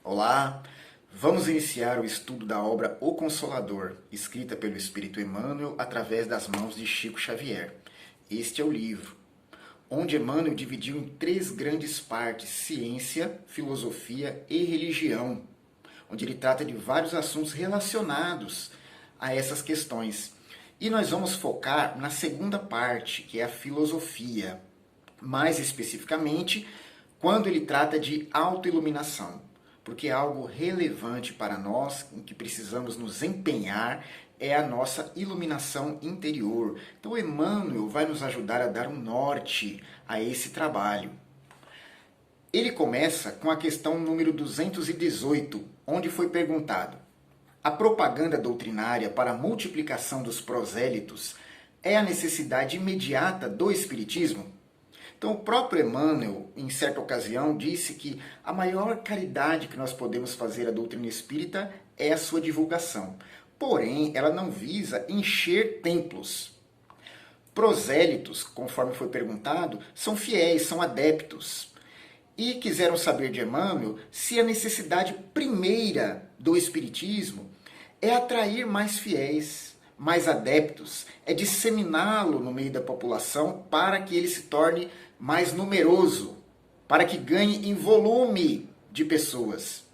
Olá, vamos iniciar o estudo da obra O Consolador, escrita pelo Espírito Emmanuel através das mãos de Chico Xavier. Este é o livro, onde Emmanuel dividiu em três grandes partes: ciência, filosofia e religião, onde ele trata de vários assuntos relacionados a essas questões. E nós vamos focar na segunda parte, que é a filosofia, mais especificamente quando ele trata de autoiluminação, porque é algo relevante para nós, em que precisamos nos empenhar, é a nossa iluminação interior. Então Emmanuel vai nos ajudar a dar um norte a esse trabalho. Ele começa com a questão número 218, onde foi perguntado: a propaganda doutrinária para a multiplicação dos prosélitos é a necessidade imediata do Espiritismo? Então, o próprio Emmanuel, em certa ocasião, disse que a maior caridade que nós podemos fazer à doutrina espírita é a sua divulgação. Porém, ela não visa encher templos. Prosélitos, conforme foi perguntado, são fiéis, são adeptos. E quiseram saber de Emmanuel se a necessidade primeira do Espiritismo é atrair mais fiéis, mais adeptos, é disseminá-lo no meio da população para que ele se torne mais numeroso, para que ganhe em volume de pessoas.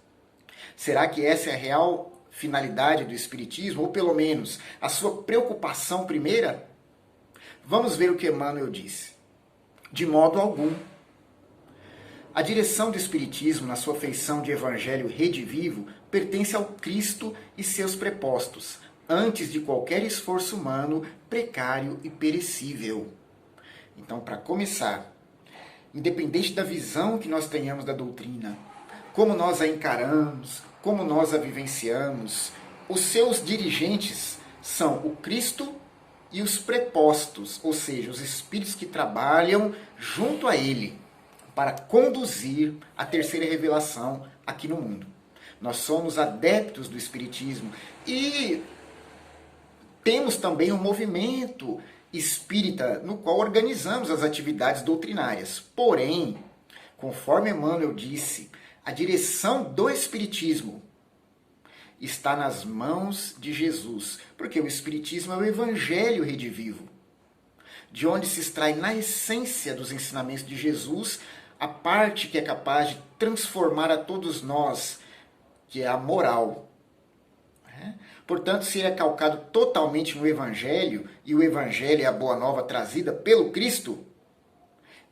Será que essa é a real finalidade do Espiritismo, ou pelo menos a sua preocupação primeira? Vamos ver o que Emmanuel disse. De modo algum. A direção do Espiritismo, na sua feição de Evangelho redivivo, pertence ao Cristo e seus prepostos, antes de qualquer esforço humano precário e perecível. Então, para começar, independente da visão que nós tenhamos da doutrina, como nós a encaramos, como nós a vivenciamos, os seus dirigentes são o Cristo e os prepostos, ou seja, os espíritos que trabalham junto a ele para conduzir a terceira revelação aqui no mundo. Nós somos adeptos do Espiritismo e temos também um movimento espírita no qual organizamos as atividades doutrinárias. Porém, conforme Emmanuel disse, a direção do Espiritismo está nas mãos de Jesus, porque o Espiritismo é o Evangelho redivivo, de onde se extrai na essência dos ensinamentos de Jesus a parte que é capaz de transformar a todos nós, que é a moral. Portanto, se ele é calcado totalmente no Evangelho, e o Evangelho é a boa nova trazida pelo Cristo,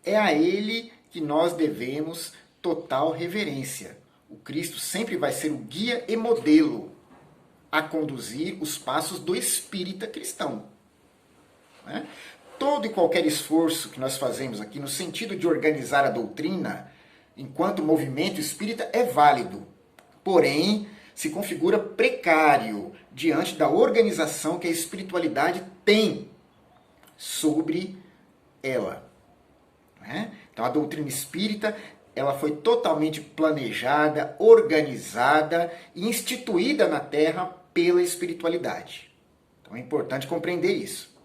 é a ele que nós devemos total reverência. O Cristo sempre vai ser o guia e modelo a conduzir os passos do espírita cristão. Todo e qualquer esforço que nós fazemos aqui no sentido de organizar a doutrina, enquanto movimento espírita, é válido. Porém, se configura precário diante da organização que a espiritualidade tem sobre ela. Então, a doutrina espírita, ela foi totalmente planejada, organizada e instituída na Terra pela espiritualidade. Então, é importante compreender isso.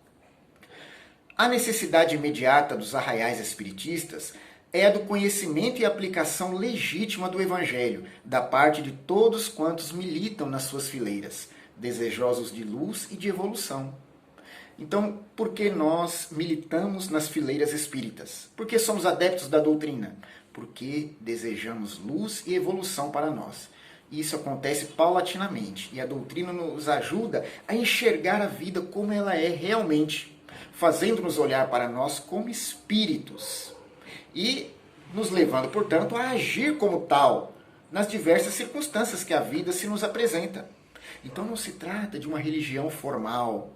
A necessidade imediata dos arraiais espiritistas é a do conhecimento e aplicação legítima do Evangelho, da parte de todos quantos militam nas suas fileiras, desejosos de luz e de evolução. Então, por que nós militamos nas fileiras espíritas? Porque somos adeptos da doutrina? Porque desejamos luz e evolução para nós. Isso acontece paulatinamente, e a doutrina nos ajuda a enxergar a vida como ela é realmente, fazendo-nos olhar para nós como espíritos e nos levando, portanto, a agir como tal nas diversas circunstâncias que a vida se nos apresenta. Então não se trata de uma religião formal,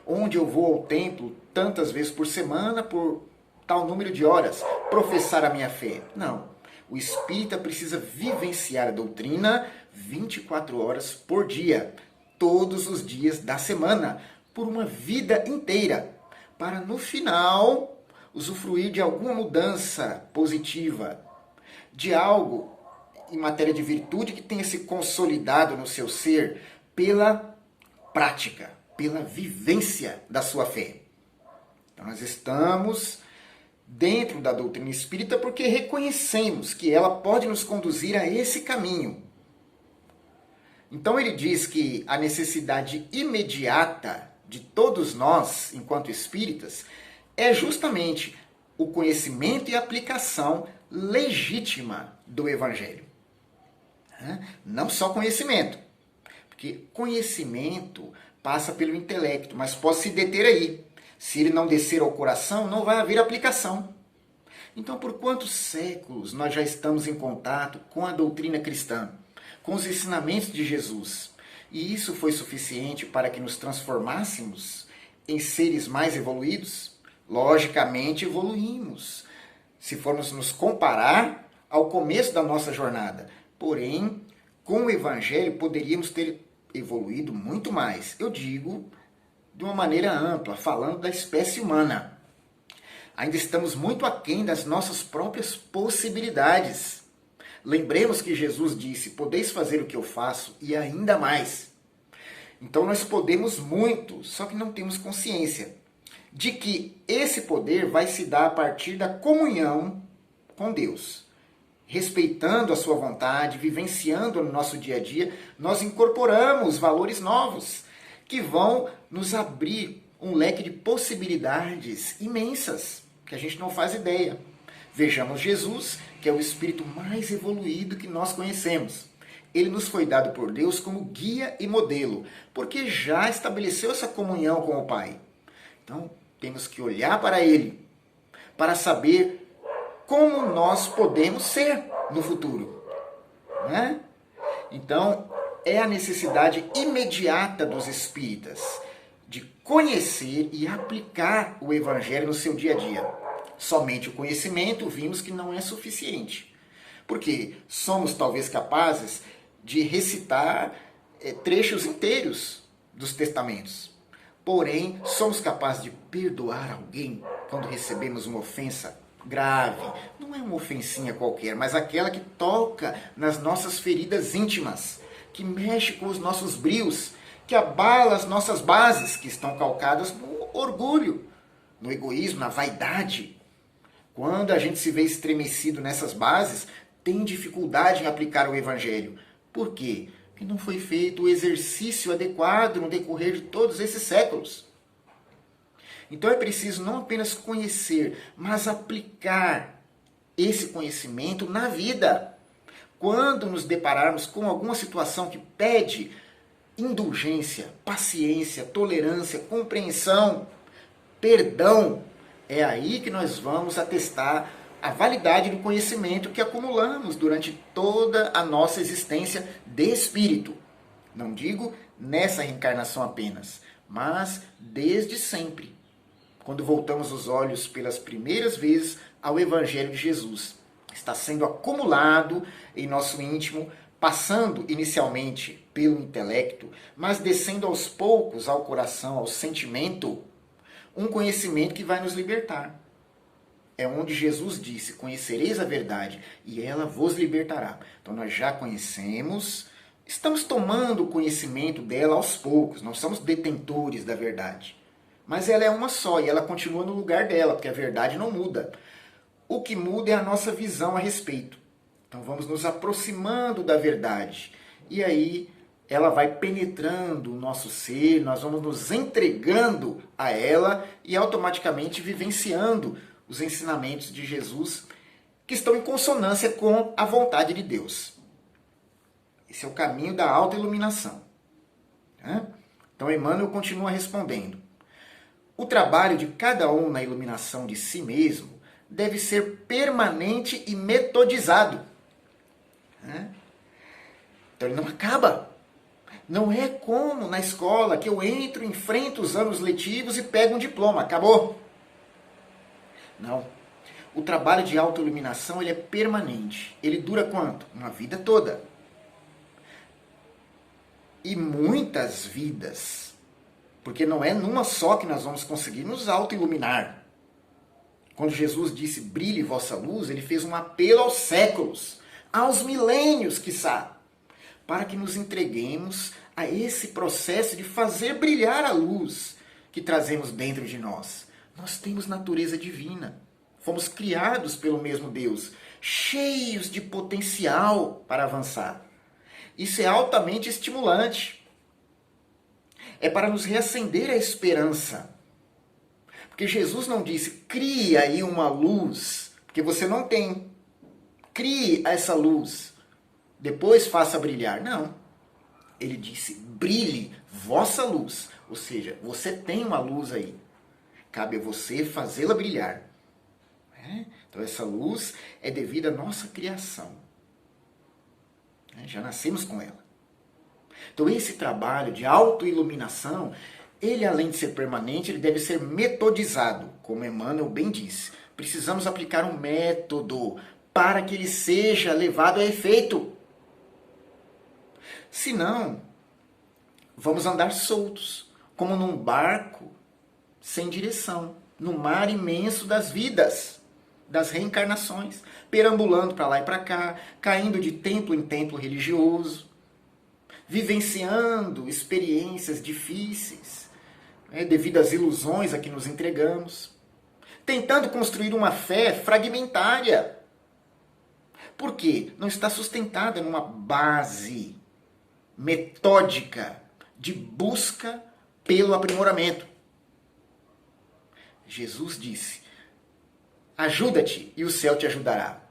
onde eu vou ao templo tantas vezes por semana, por tal número de horas, professar a minha fé. Não. O espírita precisa vivenciar a doutrina 24 horas por dia, todos os dias da semana, por uma vida inteira, para no final usufruir de alguma mudança positiva, de algo em matéria de virtude que tenha se consolidado no seu ser pela prática, pela vivência da sua fé. Então nós estamos dentro da doutrina espírita porque reconhecemos que ela pode nos conduzir a esse caminho, Então ele diz que a necessidade imediata de todos nós, enquanto espíritas, é justamente o conhecimento e aplicação legítima do Evangelho. Não só conhecimento, porque conhecimento passa pelo intelecto, mas pode se deter aí. Se ele não descer ao coração, não vai haver aplicação. Então, por quantos séculos nós já estamos em contato com a doutrina cristã, com os ensinamentos de Jesus? E isso foi suficiente para que nos transformássemos em seres mais evoluídos? Logicamente, evoluímos, se formos nos comparar ao começo da nossa jornada. Porém, com o Evangelho poderíamos ter evoluído muito mais. Eu digo de uma maneira ampla, falando da espécie humana. Ainda estamos muito aquém das nossas próprias possibilidades. Lembremos que Jesus disse: podeis fazer o que eu faço e ainda mais. Então nós podemos muito, só que não temos consciência de que esse poder vai se dar a partir da comunhão com Deus. Respeitando a sua vontade, vivenciando no nosso dia a dia, nós incorporamos valores novos que vão nos abrir um leque de possibilidades imensas, que a gente não faz ideia. Vejamos Jesus, que é o espírito mais evoluído que nós conhecemos. Ele nos foi dado por Deus como guia e modelo, porque já estabeleceu essa comunhão com o Pai. Então, temos que olhar para Ele, para saber como nós podemos ser no futuro. Né? Então, é a necessidade imediata dos espíritas de conhecer e aplicar o Evangelho no seu dia a dia. Somente o conhecimento, vimos que não é suficiente. Porque somos talvez capazes de recitar trechos inteiros dos testamentos. Porém, somos capazes de perdoar alguém quando recebemos uma ofensa grave. Não é uma ofensinha qualquer, mas aquela que toca nas nossas feridas íntimas, que mexe com os nossos brios, que abala as nossas bases, que estão calcadas no orgulho, no egoísmo, na vaidade. Quando a gente se vê estremecido nessas bases, tem dificuldade em aplicar o Evangelho. Por quê? Porque não foi feito o exercício adequado no decorrer de todos esses séculos. Então é preciso não apenas conhecer, mas aplicar esse conhecimento na vida. Quando nos depararmos com alguma situação que pede indulgência, paciência, tolerância, compreensão, perdão, é aí que nós vamos atestar a validade do conhecimento que acumulamos durante toda a nossa existência de espírito. Não digo nessa reencarnação apenas, mas desde sempre, quando voltamos os olhos pelas primeiras vezes ao Evangelho de Jesus. Está sendo acumulado em nosso íntimo, passando inicialmente pelo intelecto, mas descendo aos poucos ao coração, ao sentimento, um conhecimento que vai nos libertar. É onde Jesus disse: conhecereis a verdade e ela vos libertará. Então nós já conhecemos, estamos tomando conhecimento dela aos poucos, não somos detentores da verdade. Mas ela é uma só e ela continua no lugar dela, porque a verdade não muda. O que muda é a nossa visão a respeito. Então vamos nos aproximando da verdade. E aí ela vai penetrando o nosso ser, nós vamos nos entregando a ela e automaticamente vivenciando os ensinamentos de Jesus que estão em consonância com a vontade de Deus. Esse é o caminho da autoiluminação. Então Emmanuel continua respondendo: o trabalho de cada um na iluminação de si mesmo deve ser permanente e metodizado. Então ele não acaba. Não é como na escola que eu entro, enfrento os anos letivos e pego um diploma. Acabou. Não. O trabalho de autoiluminação ele é permanente. Ele dura quanto? Uma vida toda. E muitas vidas. Porque não é numa só que nós vamos conseguir nos autoiluminar. Quando Jesus disse, brilhe vossa luz, ele fez um apelo aos séculos, aos milênios, quiçá, para que nos entreguemos a esse processo de fazer brilhar a luz que trazemos dentro de nós. Nós temos natureza divina. Fomos criados pelo mesmo Deus, cheios de potencial para avançar. Isso é altamente estimulante. É para nos reacender a esperança. Porque Jesus não disse, crie aí uma luz, porque você não tem. Crie essa luz, depois faça brilhar. Não. Ele disse, brilhe vossa luz. Ou seja, você tem uma luz aí. Cabe a você fazê-la brilhar. Então essa luz é devido à nossa criação. Já nascemos com ela. Então esse trabalho de autoiluminação, ele além de ser permanente, ele deve ser metodizado, como Emmanuel bem disse. Precisamos aplicar um método para que ele seja levado a efeito. Senão, vamos andar soltos, como num barco sem direção, no mar imenso das vidas, das reencarnações, perambulando para lá e para cá, caindo de templo em templo religioso, vivenciando experiências difíceis, devido às ilusões a que nos entregamos, tentando construir uma fé fragmentária. Por quê? Não está sustentada numa base metódica de busca pelo aprimoramento. Jesus disse, ajuda-te e o céu te ajudará.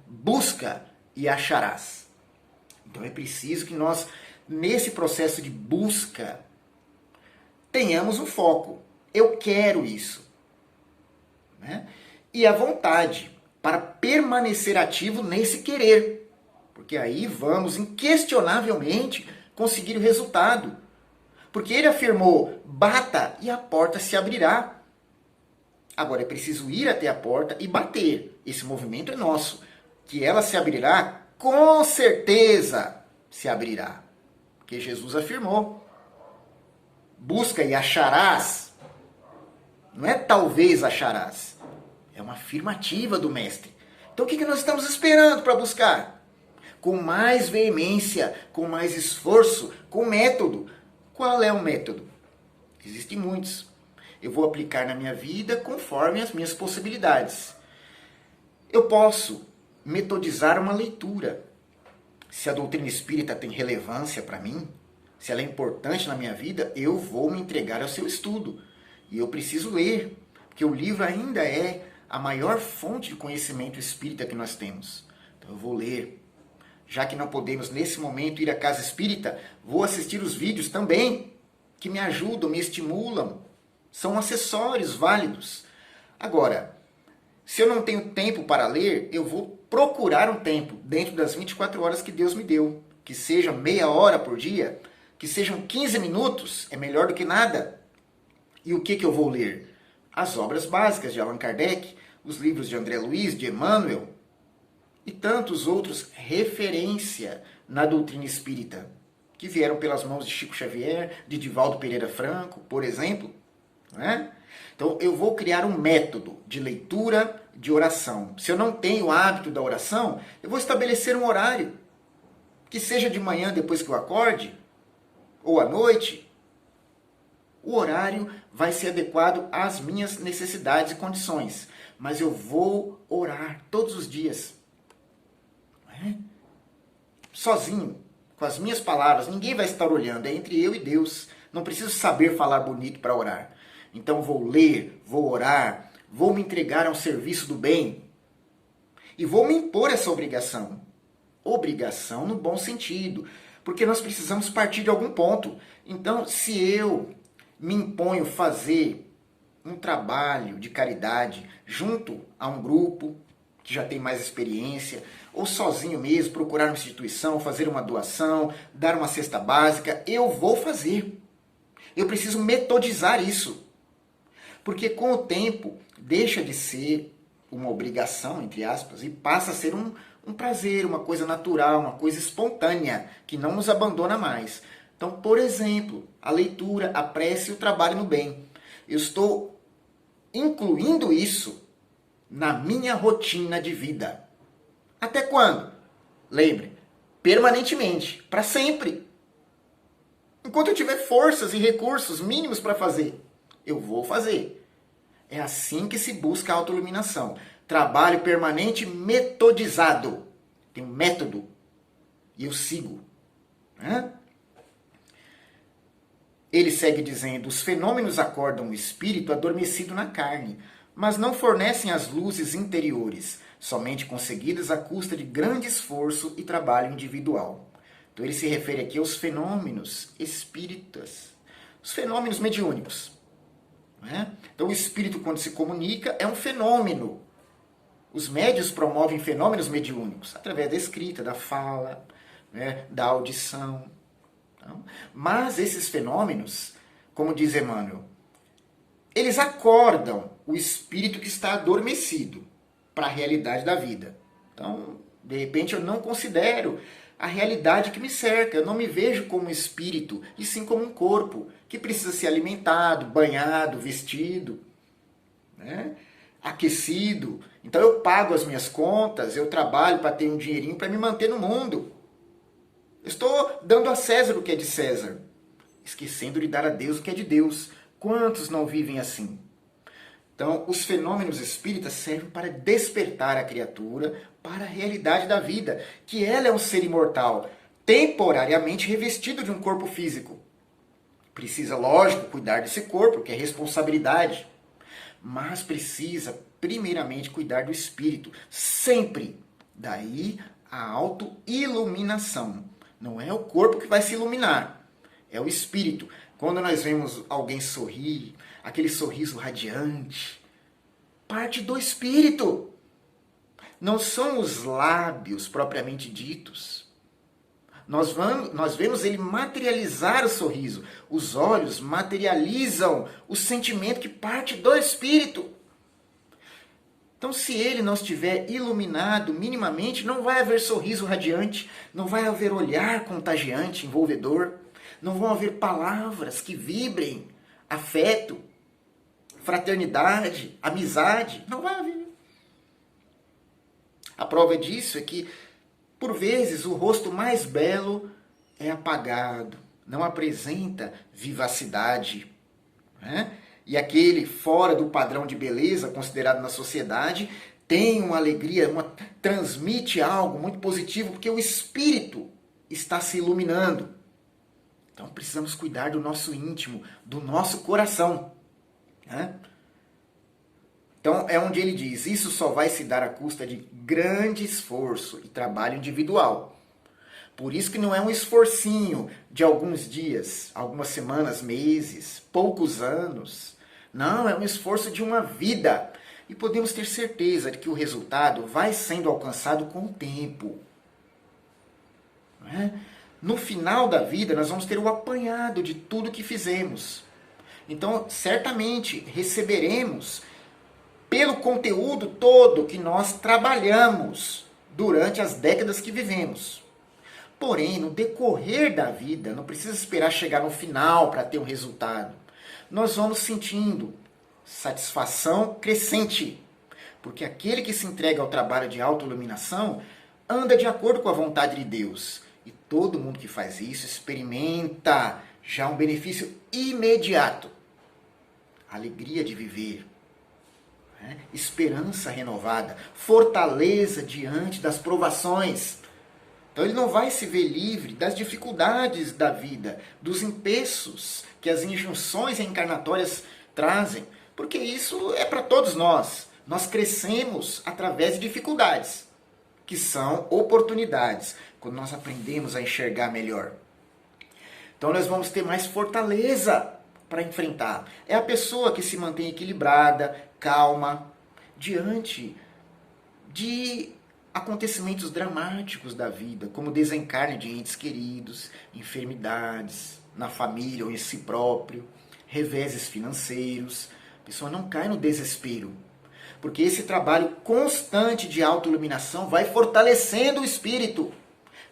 Busca e acharás. Então é preciso que nós, nesse processo de busca, tenhamos um foco. Eu quero isso. E a vontade para permanecer ativo nesse querer. Porque aí vamos, inquestionavelmente, conseguir o resultado. Porque ele afirmou, bata e a porta se abrirá. Agora é preciso ir até a porta e bater. Esse movimento é nosso. Que ela se abrirá, com certeza se abrirá. Porque Jesus afirmou. Busca e acharás. Não é talvez acharás. É uma afirmativa do mestre. Então o que nós estamos esperando para buscar? Com mais veemência, com mais esforço, com método. Qual é o método? Existem muitos. Eu vou aplicar na minha vida conforme as minhas possibilidades. Eu posso metodizar uma leitura. Se a doutrina espírita tem relevância para mim, se ela é importante na minha vida, eu vou me entregar ao seu estudo. E eu preciso ler, porque o livro ainda é a maior fonte de conhecimento espírita que nós temos. Então eu vou ler. Já que não podemos nesse momento ir à casa espírita, vou assistir os vídeos também, que me ajudam, me estimulam. São acessórios válidos. Agora, se eu não tenho tempo para ler, eu vou procurar um tempo dentro das 24 horas que Deus me deu. Que seja meia hora por dia, que sejam 15 minutos, é melhor do que nada. E o que eu vou ler? As obras básicas de Allan Kardec, os livros de André Luiz, de Emmanuel, e tantos outros referência na doutrina espírita, que vieram pelas mãos de Chico Xavier, de Divaldo Pereira Franco, por exemplo. Então eu vou criar um método de leitura, de oração. Se eu não tenho o hábito da oração, eu vou estabelecer um horário, que seja de manhã depois que eu acorde, ou à noite. O horário vai ser adequado às minhas necessidades e condições, mas eu vou orar todos os dias. Sozinho, com as minhas palavras, ninguém vai estar olhando, é entre eu e Deus. Não preciso saber falar bonito para orar. Então vou ler, vou orar, vou me entregar ao serviço do bem e vou me impor essa obrigação. Obrigação no bom sentido, porque nós precisamos partir de algum ponto. Então, se eu me imponho fazer um trabalho de caridade junto a um grupo que já tem mais experiência, ou sozinho mesmo, procurar uma instituição, fazer uma doação, dar uma cesta básica, eu vou fazer. Eu preciso metodizar isso. Porque com o tempo deixa de ser uma obrigação, entre aspas, e passa a ser um prazer, uma coisa natural, uma coisa espontânea, que não nos abandona mais. Então, por exemplo, a leitura, a prece e o trabalho no bem. Eu estou incluindo isso na minha rotina de vida. Até quando? Lembre, permanentemente, para sempre. Enquanto eu tiver forças e recursos mínimos para fazer, eu vou fazer. É assim que se busca a autoiluminação. Trabalho permanente metodizado. Tem um método. E eu sigo. Né? Ele segue dizendo: os fenômenos acordam o espírito adormecido na carne, mas não fornecem as luzes interiores, somente conseguidas à custa de grande esforço e trabalho individual. Então ele se refere aqui aos fenômenos espíritas, os fenômenos mediúnicos. Né? Então o espírito, quando se comunica, é um fenômeno. Os médiuns promovem fenômenos mediúnicos através da escrita, da fala, né, da audição. Então, mas esses fenômenos, como diz Emmanuel, eles acordam o espírito que está adormecido para a realidade da vida. Então, de repente, eu não considero a realidade que me cerca. Eu não me vejo como um espírito, e sim como um corpo que precisa ser alimentado, banhado, vestido, né? Aquecido. Então eu pago as minhas contas, eu trabalho para ter um dinheirinho para me manter no mundo. Eu estou dando a César o que é de César, esquecendo de dar a Deus o que é de Deus. Quantos não vivem assim? Então, os fenômenos espíritas servem para despertar a criatura para a realidade da vida, que ela é um ser imortal, temporariamente revestido de um corpo físico. Precisa, lógico, cuidar desse corpo, que é responsabilidade. Mas precisa, primeiramente, cuidar do espírito. Sempre. Daí a autoiluminação. Não é o corpo que vai se iluminar. É o espírito. Quando nós vemos alguém sorrir, aquele sorriso radiante, parte do espírito. Não são os lábios propriamente ditos. Nós vemos ele materializar o sorriso. Os olhos materializam o sentimento que parte do espírito. Então, se ele não estiver iluminado minimamente, não vai haver sorriso radiante, não vai haver olhar contagiante, envolvedor, não vão haver palavras que vibrem afeto, fraternidade, amizade. Não vai haver. A prova disso é que, por vezes, o rosto mais belo é apagado, não apresenta vivacidade. Né? E aquele fora do padrão de beleza considerado na sociedade tem uma alegria, transmite algo muito positivo, porque o espírito está se iluminando. Então precisamos cuidar do nosso íntimo, do nosso coração. Né? Então é onde ele diz, isso só vai se dar à custa de grande esforço e trabalho individual. Por isso que não é um esforcinho de alguns dias, algumas semanas, meses, poucos anos. Não, é um esforço de uma vida. E podemos ter certeza de que o resultado vai sendo alcançado com o tempo. Não é? No final da vida, nós vamos ter o apanhado de tudo que fizemos. Então, certamente, receberemos pelo conteúdo todo que nós trabalhamos durante as décadas que vivemos. Porém, no decorrer da vida, não precisa esperar chegar no final para ter um resultado. Nós vamos sentindo satisfação crescente. Porque aquele que se entrega ao trabalho de autoiluminação anda de acordo com a vontade de Deus. E todo mundo que faz isso experimenta já um benefício imediato. Alegria de viver. Esperança renovada. Fortaleza diante das provações. Então ele não vai se ver livre das dificuldades da vida, dos empeços que as injunções reencarnatórias trazem, porque isso é para todos nós. Nós crescemos através de dificuldades, que são oportunidades, quando nós aprendemos a enxergar melhor. Então nós vamos ter mais fortaleza para enfrentar. É a pessoa que se mantém equilibrada, calma, diante de acontecimentos dramáticos da vida, como desencarne de entes queridos, enfermidades na família ou em si próprio, reveses financeiros. A pessoa não cai no desespero, porque esse trabalho constante de autoiluminação vai fortalecendo o espírito.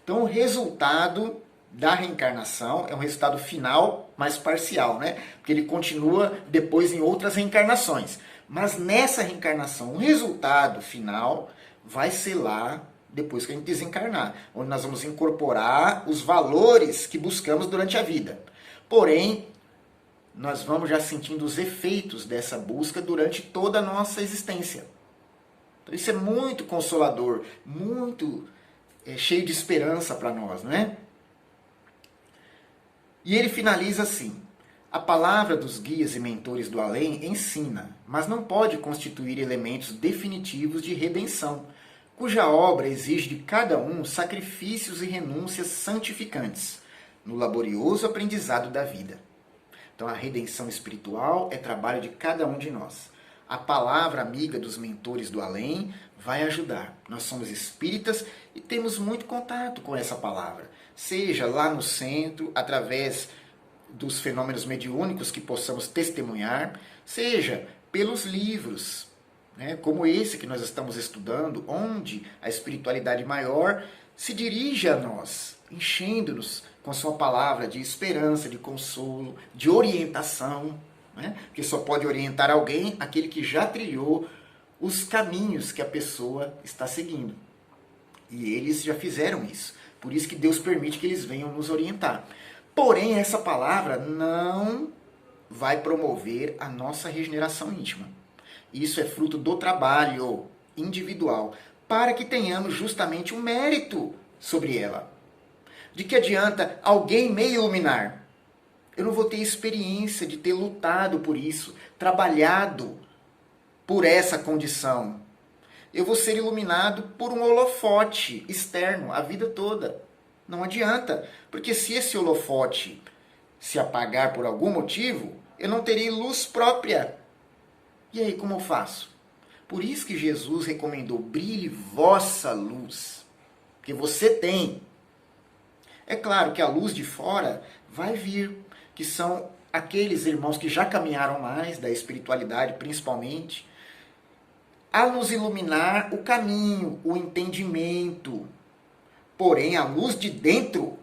Então o resultado da reencarnação é um resultado final, mas parcial, né? Porque ele continua depois em outras reencarnações. Mas nessa reencarnação, o resultado final vai ser lá depois que a gente desencarnar, onde nós vamos incorporar os valores que buscamos durante a vida. Porém, nós vamos já sentindo os efeitos dessa busca durante toda a nossa existência. Então, isso é muito consolador, muito cheio de esperança para nós, não é? E ele finaliza assim: a palavra dos guias e mentores do além ensina, mas não pode constituir elementos definitivos de redenção, cuja obra exige de cada um sacrifícios e renúncias santificantes, no laborioso aprendizado da vida. Então a redenção espiritual é trabalho de cada um de nós. A palavra amiga dos mentores do além vai ajudar. Nós somos espíritas e temos muito contato com essa palavra. Seja lá no centro, através dos fenômenos mediúnicos que possamos testemunhar, seja pelos livros, né, como esse que nós estamos estudando, onde a espiritualidade maior se dirige a nós, enchendo-nos com sua palavra de esperança, de consolo, de orientação, né? Porque só pode orientar alguém aquele que já trilhou os caminhos que a pessoa está seguindo. E eles já fizeram isso. Por isso que Deus permite que eles venham nos orientar. Porém, essa palavra não vai promover a nossa regeneração íntima. Isso é fruto do trabalho individual, para que tenhamos justamente um mérito sobre ela. De que adianta alguém me iluminar? Eu não vou ter experiência de ter lutado por isso, trabalhado por essa condição. Eu vou ser iluminado por um holofote externo a vida toda. Não adianta, porque se esse holofote se apagar por algum motivo, eu não terei luz própria. E aí, como eu faço? Por isso que Jesus recomendou: brilhe vossa luz, porque você tem. É claro que a luz de fora vai vir, que são aqueles irmãos que já caminharam mais, da espiritualidade principalmente, a nos iluminar o caminho, o entendimento. Porém, a luz de dentro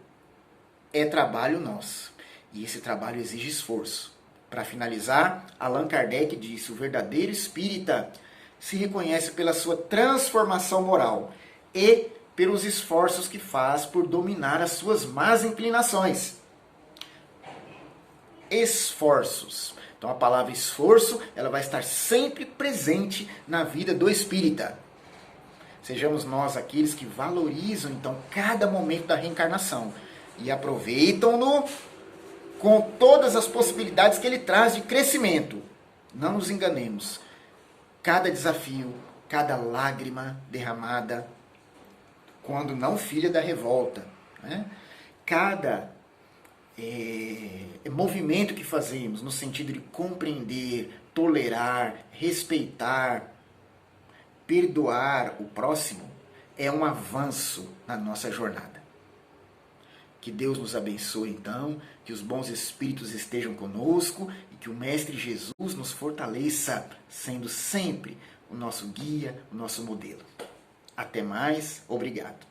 é trabalho nosso. E esse trabalho exige esforço. Para finalizar, Allan Kardec disse: o verdadeiro espírita se reconhece pela sua transformação moral e pelos esforços que faz por dominar as suas más inclinações. Esforços. Então a palavra esforço, ela vai estar sempre presente na vida do espírita. Sejamos nós aqueles que valorizam então cada momento da reencarnação e aproveitam-no com todas as possibilidades que ele traz de crescimento. Não nos enganemos. Cada desafio, cada lágrima derramada, quando não filha da revolta, né? Cada movimento que fazemos no sentido de compreender, tolerar, respeitar, perdoar o próximo, é um avanço na nossa jornada. Que Deus nos abençoe então, que os bons espíritos estejam conosco e que o Mestre Jesus nos fortaleça, sendo sempre o nosso guia, o nosso modelo. Até mais, obrigado.